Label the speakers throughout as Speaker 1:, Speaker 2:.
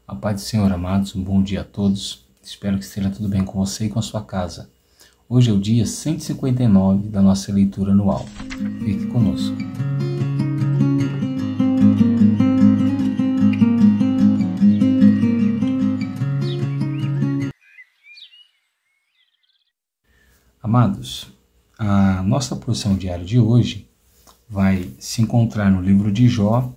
Speaker 1: A paz do Senhor, amados, um bom dia a todos. Espero que esteja tudo bem com você e com a sua casa. Hoje é o dia 159 da nossa leitura anual. Fique conosco. Amados, a nossa porção diária de hoje vai se encontrar no livro de Jó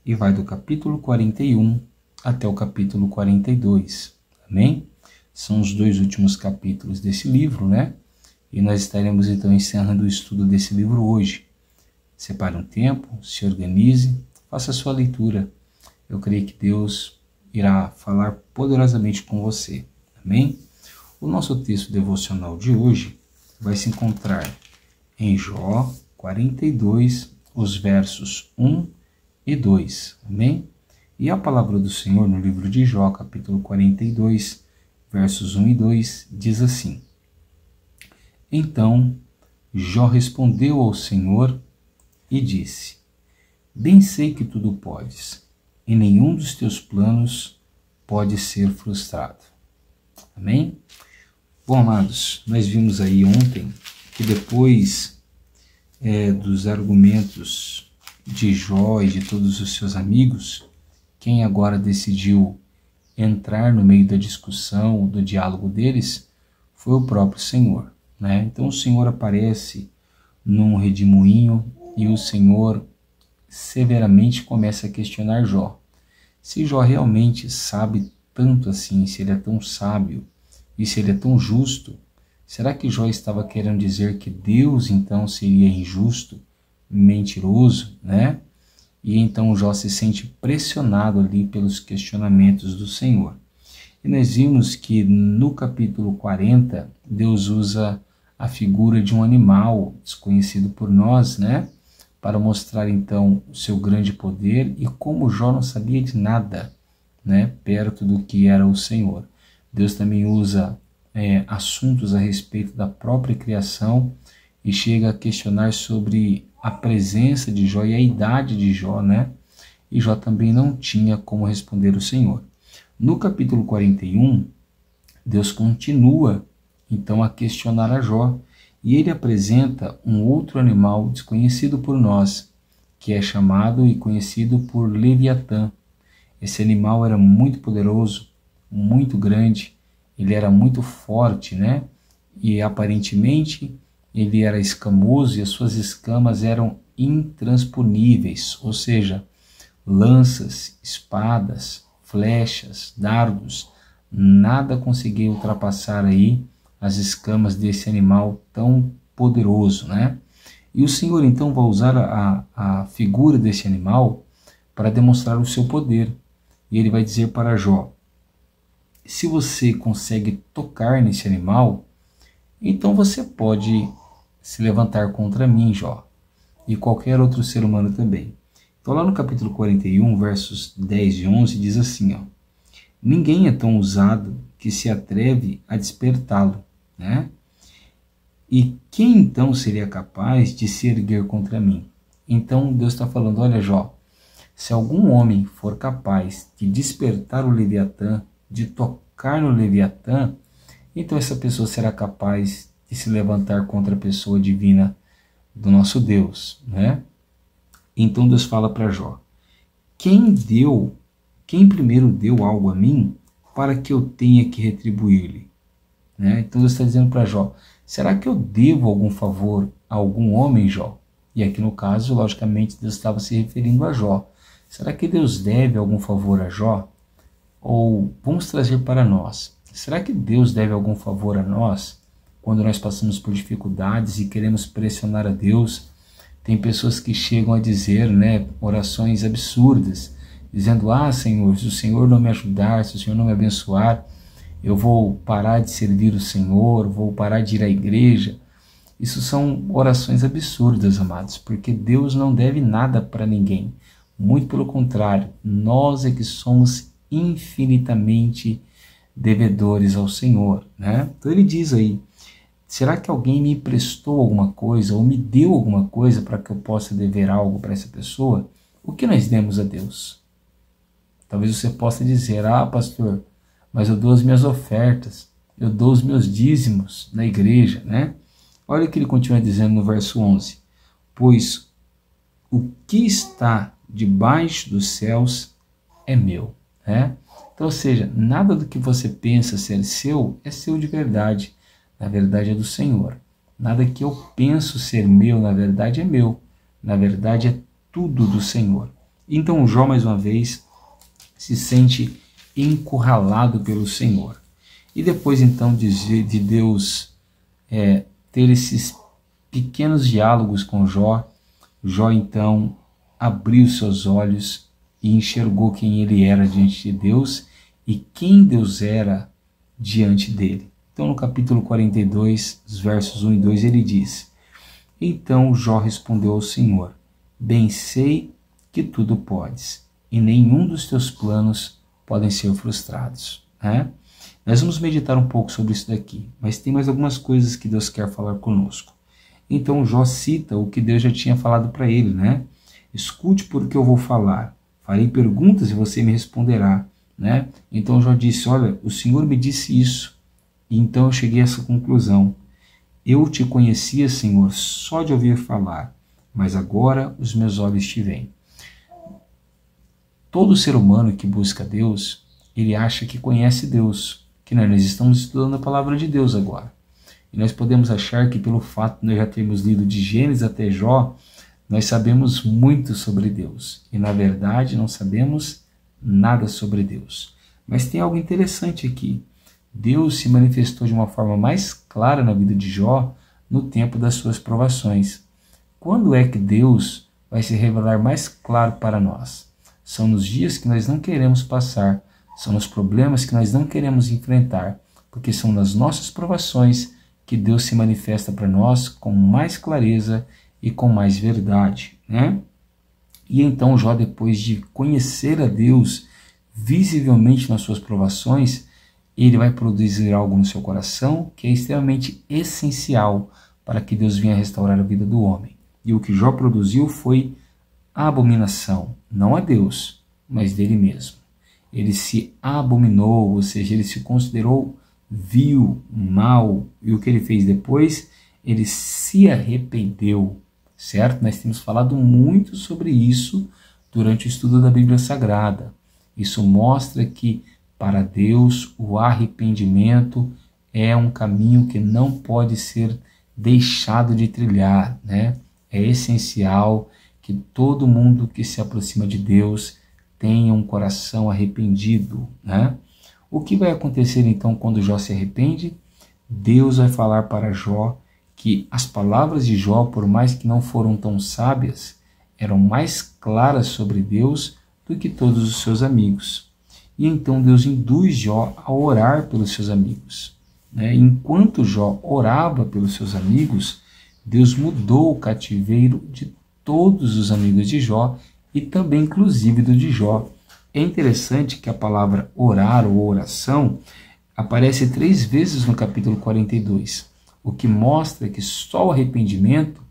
Speaker 1: e vai do capítulo 41 até o capítulo 42, amém? São os dois últimos capítulos desse livro, né? E nós estaremos então encerrando o estudo desse livro hoje. Separe um tempo, se organize, faça a sua leitura. Eu creio que Deus irá falar poderosamente com você, amém? O nosso texto devocional de hoje vai se encontrar em Jó 42, os versos 1 e 2, amém? E a palavra do Senhor no livro de Jó, capítulo 42, versos 1 e 2, diz assim: Então Jó respondeu ao Senhor e disse: Bem sei que tudo podes, e nenhum dos teus planos pode ser frustrado. Amém? Bom, amados, nós vimos aí ontem que depois dos argumentos de Jó e de todos os seus amigos, quem agora decidiu entrar no meio da discussão, do diálogo deles, foi o próprio Senhor, né? Então o Senhor aparece num redemoinho e o Senhor severamente começa a questionar Jó. Se Jó realmente sabe tanto assim, se ele é tão sábio e se ele é tão justo, será que Jó estava querendo dizer que Deus então seria injusto, mentiroso, né? E então Jó se sente pressionado ali pelos questionamentos do Senhor. E nós vimos que no capítulo 40, Deus usa a figura de um animal desconhecido por nós, né? Para mostrar então o seu grande poder e como Jó não sabia de nada, né? Perto do que era o Senhor. Deus também usa assuntos a respeito da própria criação e chega a questionar sobre a presença de Jó e a idade de Jó, né? E Jó também não tinha como responder o Senhor. No capítulo 41, Deus continua então a questionar a Jó e ele apresenta um outro animal desconhecido por nós, que é chamado e conhecido por Leviatã. Esse animal era muito poderoso, muito grande, ele era muito forte, né? E aparentemente ele era escamoso e as suas escamas eram intransponíveis, ou seja, lanças, espadas, flechas, dardos, nada conseguia ultrapassar aí as escamas desse animal tão poderoso, né? E o Senhor então vai usar a figura desse animal para demonstrar o seu poder. E ele vai dizer para Jó: se você consegue tocar nesse animal, então você pode se levantar contra mim, Jó, e qualquer outro ser humano também. Então lá no capítulo 41, versos 10 e 11, diz assim, ó: Ninguém é tão ousado que se atreve a despertá-lo, né? E quem então seria capaz de se erguer contra mim? Então Deus está falando, olha Jó, se algum homem for capaz de despertar o Leviatã, de tocar no Leviatã, então essa pessoa será capaz de se levantar contra a pessoa divina do nosso Deus, né? Então Deus fala para Jó: quem primeiro deu algo a mim para que eu tenha que retribuir-lhe? Né? Então Deus está dizendo para Jó: será que eu devo algum favor a algum homem, Jó? E aqui no caso, logicamente, Deus estava se referindo a Jó. Será que Deus deve algum favor a Jó? Ou vamos trazer para nós: será que Deus deve algum favor a nós quando nós passamos por dificuldades e queremos pressionar a Deus? Tem pessoas que chegam a dizer, né, orações absurdas, dizendo: ah, Senhor, se o Senhor não me ajudar, se o Senhor não me abençoar, eu vou parar de servir o Senhor, vou parar de ir à igreja. Isso são orações absurdas, amados, porque Deus não deve nada para ninguém. Muito pelo contrário, nós é que somos infinitamente devedores ao Senhor, né? Então ele diz aí: será que alguém me emprestou alguma coisa ou me deu alguma coisa para que eu possa dever algo para essa pessoa? O que nós demos a Deus? Talvez você possa dizer: ah, pastor, mas eu dou as minhas ofertas, eu dou os meus dízimos na igreja, né? Olha o que ele continua dizendo no verso 11. Pois o que está debaixo dos céus é meu, né? Então, ou seja, nada do que você pensa ser seu é seu de verdade. Na verdade é do Senhor. Nada que eu penso ser meu, na verdade é meu. Na verdade é tudo do Senhor. Então Jó, mais uma vez, se sente encurralado pelo Senhor. E depois então de Deus ter esses pequenos diálogos com Jó, Jó então abriu seus olhos e enxergou quem ele era diante de Deus e quem Deus era diante dele. Então no capítulo 42, os versos 1 e 2, ele diz: Então Jó respondeu ao Senhor: Bem sei que tudo podes, e nenhum dos teus planos podem ser frustrados. Nós vamos meditar um pouco sobre isso daqui, mas tem mais algumas coisas que Deus quer falar conosco. Então Jó cita o que Deus já tinha falado para ele, né? Escute porque eu vou falar, farei perguntas e você me responderá, né? Então Jó disse: olha, o Senhor me disse isso, e então eu cheguei a essa conclusão. Eu te conhecia, Senhor, só de ouvir falar, mas agora os meus olhos te veem. Todo ser humano que busca Deus, ele acha que conhece Deus, que nós estamos estudando a palavra de Deus agora. E nós podemos achar que pelo fato de nós já termos lido de Gênesis até Jó, nós sabemos muito sobre Deus. E na verdade não sabemos nada sobre Deus. Mas tem algo interessante aqui. Deus se manifestou de uma forma mais clara na vida de Jó no tempo das suas provações. Quando é que Deus vai se revelar mais claro para nós? São nos dias que nós não queremos passar, são nos problemas que nós não queremos enfrentar, porque são nas nossas provações que Deus se manifesta para nós com mais clareza e com mais verdade, né? E então Jó, depois de conhecer a Deus visivelmente nas suas provações, ele vai produzir algo no seu coração que é extremamente essencial para que Deus venha restaurar a vida do homem. E o que Jó produziu foi a abominação, não a Deus, mas dele mesmo. Ele se abominou, ou seja, ele se considerou vil, mal, e o que ele fez depois? Ele se arrependeu, certo? Nós temos falado muito sobre isso durante o estudo da Bíblia Sagrada. Isso mostra que para Deus o arrependimento é um caminho que não pode ser deixado de trilhar, né? É essencial que todo mundo que se aproxima de Deus tenha um coração arrependido, né? O que vai acontecer então quando Jó se arrepende? Deus vai falar para Jó que as palavras de Jó, por mais que não foram tão sábias, eram mais claras sobre Deus do que todos os seus amigos. E então Deus induz Jó a orar pelos seus amigos, né? Enquanto Jó orava pelos seus amigos, Deus mudou o cativeiro de todos os amigos de Jó e também inclusive do de Jó. É interessante que a palavra orar ou oração aparece 3 vezes no capítulo 42, o que mostra que só o arrependimento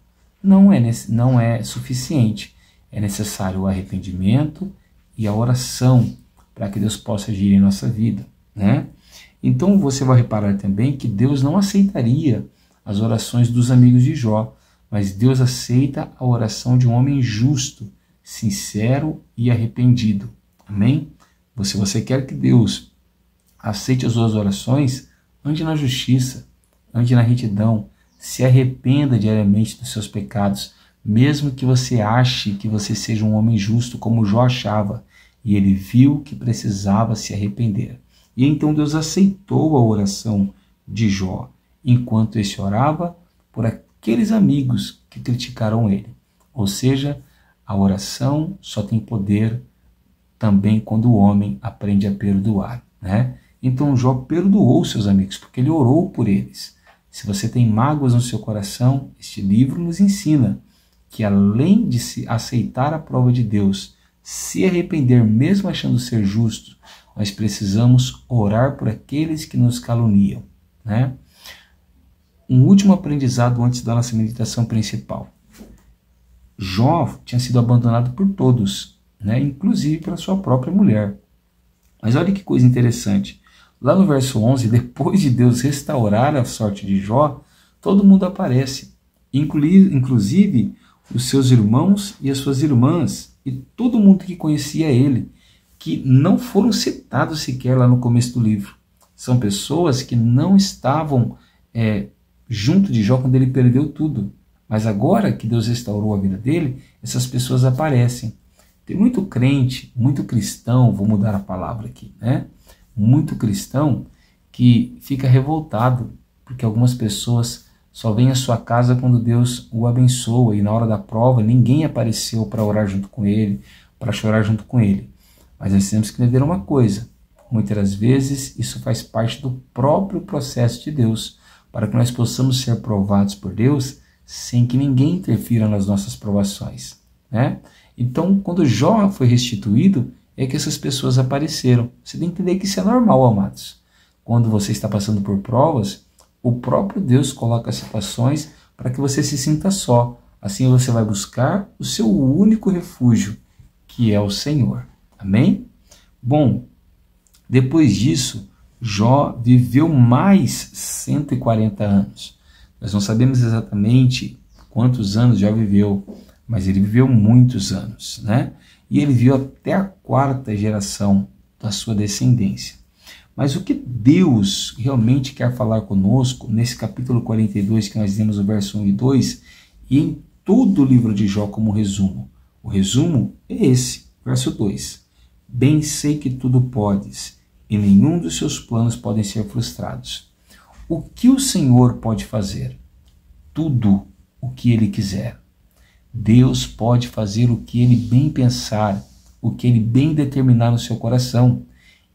Speaker 1: não é suficiente. É necessário o arrependimento e a oração para que Deus possa agir em nossa vida, né? Então você vai reparar também que Deus não aceitaria as orações dos amigos de Jó, mas Deus aceita a oração de um homem justo, sincero e arrependido. Amém? Se você quer que Deus aceite as suas orações, ande na justiça, ande na retidão, se arrependa diariamente dos seus pecados, mesmo que você ache que você seja um homem justo, como Jó achava, e ele viu que precisava se arrepender. E então Deus aceitou a oração de Jó, enquanto este orava por aqueles amigos que criticaram ele. Ou seja, a oração só tem poder também quando o homem aprende a perdoar, né? Então Jó perdoou seus amigos, porque ele orou por eles. Se você tem mágoas no seu coração, este livro nos ensina que além de se aceitar a prova de Deus, se arrepender mesmo achando ser justo, nós precisamos orar por aqueles que nos caluniam, né? Um último aprendizado antes da nossa meditação principal. Jó tinha sido abandonado por todos, né? Inclusive pela sua própria mulher. Mas olha que coisa interessante. Lá no verso 11, depois de Deus restaurar a sorte de Jó, todo mundo aparece, inclusive os seus irmãos e as suas irmãs, e todo mundo que conhecia ele, que não foram citados sequer lá no começo do livro. São pessoas que não estavam junto de Jó quando ele perdeu tudo. Mas agora que Deus restaurou a vida dele, essas pessoas aparecem. Tem muito crente, muito cristão, vou mudar a palavra aqui, né? Muito cristão que fica revoltado, porque algumas pessoas só vêm à sua casa quando Deus o abençoa, e na hora da prova ninguém apareceu para orar junto com ele, para chorar junto com ele. Mas nós temos que entender uma coisa, muitas vezes isso faz parte do próprio processo de Deus, para que nós possamos ser provados por Deus sem que ninguém interfira nas nossas provações, né? Então, quando Jó foi restituído, é que essas pessoas apareceram. Você tem que entender que isso é normal, amados. Quando você está passando por provas, o próprio Deus coloca situações para que você se sinta só. Assim você vai buscar o seu único refúgio, que é o Senhor. Amém? Bom, depois disso, Jó viveu mais 140 anos. Nós não sabemos exatamente quantos anos Jó viveu, mas ele viveu muitos anos, né? E ele viu até a 4ª geração da sua descendência. Mas o que Deus realmente quer falar conosco, nesse capítulo 42, que nós lemos o verso 1 e 2, e em todo o livro de Jó como resumo. O resumo é esse, verso 2. Bem sei que tudo podes, e nenhum dos seus planos podem ser frustrados. O que o Senhor pode fazer? Tudo o que Ele quiser. Deus pode fazer o que Ele bem pensar, o que Ele bem determinar no seu coração.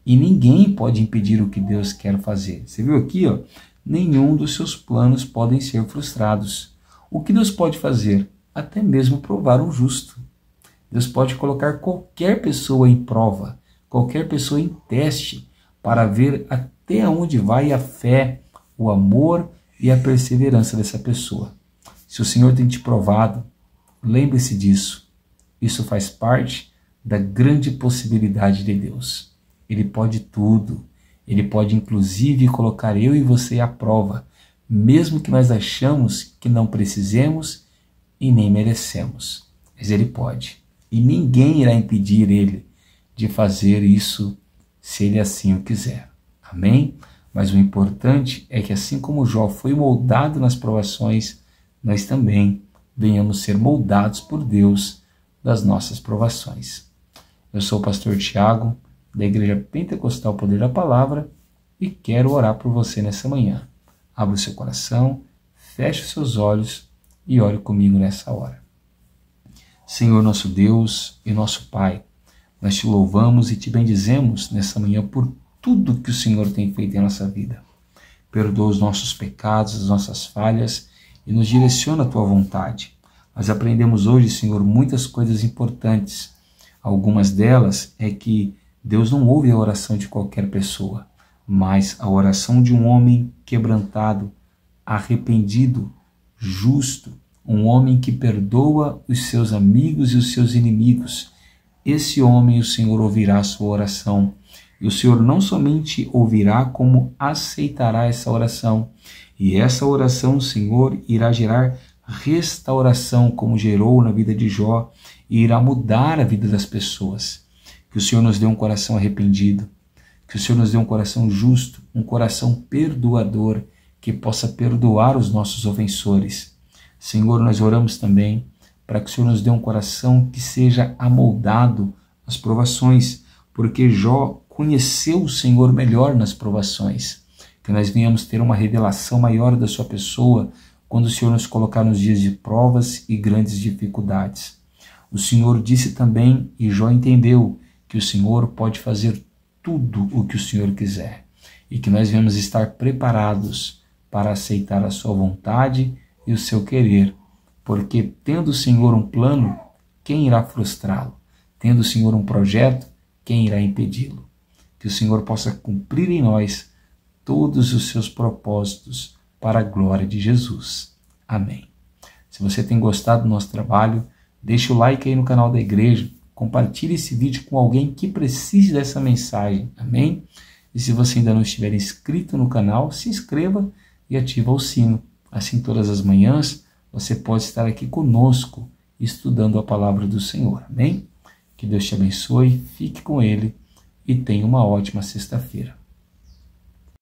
Speaker 1: E ninguém pode impedir o que Deus quer fazer. Você viu aqui, ó? Nenhum dos seus planos podem ser frustrados. O que Deus pode fazer? Até mesmo provar um justo. Deus pode colocar qualquer pessoa em prova, qualquer pessoa em teste, para ver até onde vai a fé, o amor e a perseverança dessa pessoa. Se o Senhor tem te provado, lembre-se disso. Isso faz parte da grande possibilidade de Deus. Ele pode tudo. Ele pode inclusive colocar eu e você à prova, mesmo que nós achamos que não precisemos e nem merecemos. Mas Ele pode. E ninguém irá impedir Ele de fazer isso se Ele assim o quiser. Amém? Mas o importante é que assim como Jó foi moldado nas provações, nós também venhamos ser moldados por Deus das nossas provações. Eu sou o pastor Tiago, da Igreja Pentecostal Poder da Palavra, e quero orar por você nessa manhã. Abra o seu coração, feche os seus olhos e ore comigo nessa hora. Senhor nosso Deus e nosso Pai, nós te louvamos e te bendizemos nessa manhã por tudo que o Senhor tem feito em nossa vida. Perdoa os nossos pecados, as nossas falhas e nos direciona a tua vontade. Nós aprendemos hoje, Senhor, muitas coisas importantes. Algumas delas é que Deus não ouve a oração de qualquer pessoa, mas a oração de um homem quebrantado, arrependido, justo, um homem que perdoa os seus amigos e os seus inimigos. Esse homem, o Senhor ouvirá a sua oração. E o Senhor não somente ouvirá, como aceitará essa oração. E essa oração, Senhor, irá gerar restauração, como gerou na vida de Jó, e irá mudar a vida das pessoas. Que o Senhor nos dê um coração arrependido, que o Senhor nos dê um coração justo, um coração perdoador, que possa perdoar os nossos ofensores. Senhor, nós oramos também para que o Senhor nos dê um coração que seja amoldado às provações, porque Jó conheceu o Senhor melhor nas provações. Que nós venhamos ter uma revelação maior da sua pessoa quando o Senhor nos colocar nos dias de provas e grandes dificuldades. O Senhor disse também, e Jó entendeu, que o Senhor pode fazer tudo o que o Senhor quiser e que nós devemos estar preparados para aceitar a sua vontade e o seu querer, porque tendo o Senhor um plano, quem irá frustrá-lo? Tendo o Senhor um projeto, quem irá impedi-lo? Que o Senhor possa cumprir em nós todos os seus propósitos para a glória de Jesus. Amém. Se você tem gostado do nosso trabalho, deixe o like aí no canal da igreja, Compartilhe esse vídeo com alguém que precise dessa mensagem, amém? E se você ainda não estiver inscrito no canal, se inscreva e ativa o sino. Assim, todas as manhãs, você pode estar aqui conosco, estudando a palavra do Senhor, amém? Que Deus te abençoe, fique com Ele e tenha uma ótima sexta-feira.